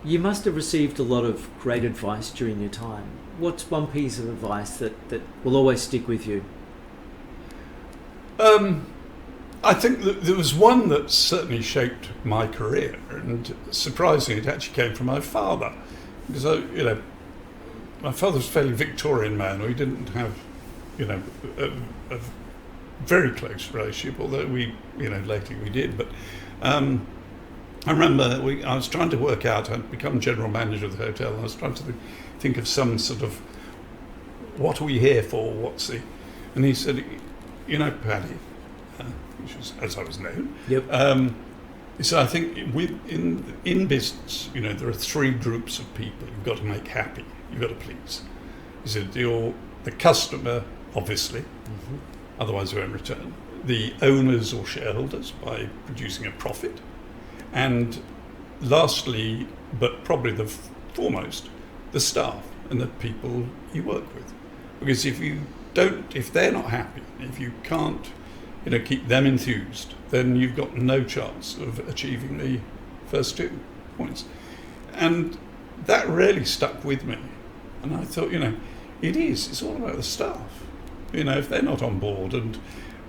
You must have received a lot of great advice during your time. What's one piece of advice that will always stick with you? I think that there was one that certainly shaped my career, and surprisingly, it actually came from my father, because my father was a fairly Victorian man. We didn't have, a very close relationship, although later we did. But I remember I was trying to work out. I'd become general manager of the hotel, and I was trying to think of some sort of, what are we here for? And he said, Paddy, which was as I was known. Yep. He said, I think in business, there are three groups of people you've got to make happy. You've got to please. He said, you're the customer, obviously, mm-hmm. Otherwise you won't return. The owners or shareholders by producing a profit. And lastly, but probably the foremost, the staff and the people you work with. Because if they're not happy, if you can't keep them enthused, then you've got no chance of achieving the first 2 points. And that really stuck with me. And I thought, it's all about the staff. If they're not on board and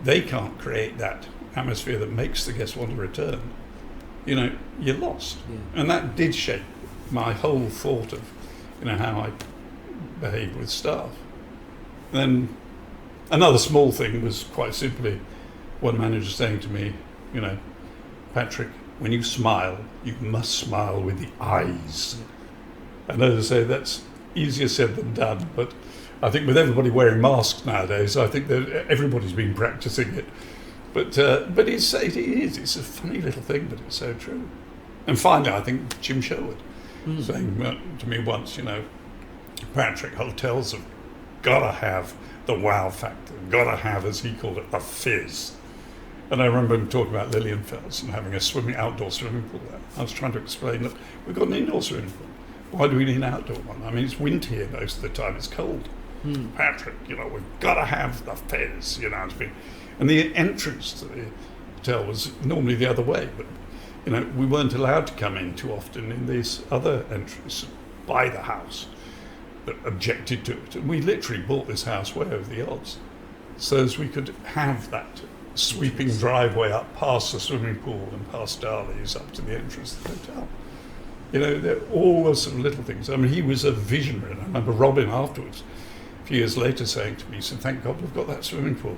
they can't create that atmosphere that makes the guests want to return, you're lost. Yeah. And that did shape my whole thought of, how I behave with staff. Then another small thing was quite simply one manager saying to me, Patrick, when you smile, you must smile with the eyes. And as I say, that's easier said than done, but I think with everybody wearing masks nowadays, I think that everybody's been practicing it. But it is, it's a funny little thing, but it's so true. And finally, I think Jim Sherwood saying to me once, Patrick, hotels have got to have the wow factor, got to have, as he called it, the fizz. And I remember him talking about Lilianfels and having a outdoor swimming pool there. I was trying to explain, look, we've got an indoor swimming pool. Why do we need an outdoor one? I mean, it's winter here most of the time, it's cold. Patrick, we've got to have the fizz, and the entrance to the hotel was normally the other way, but we weren't allowed to come in too often in these other entrances by the house that objected to it. And we literally bought this house way over the odds so as we could have that sweeping driveway up past the swimming pool and past Darley's up to the entrance of the hotel. There are all those sort of little things. I mean, he was a visionary. And I remember Robin afterwards, a few years later, saying to me, he said, thank God we've got that swimming pool.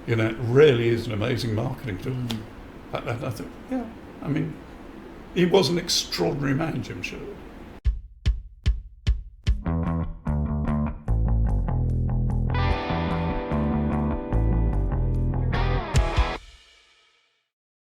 It really is an amazing marketing tool. And I thought, he was an extraordinary man, Jim Sherwood.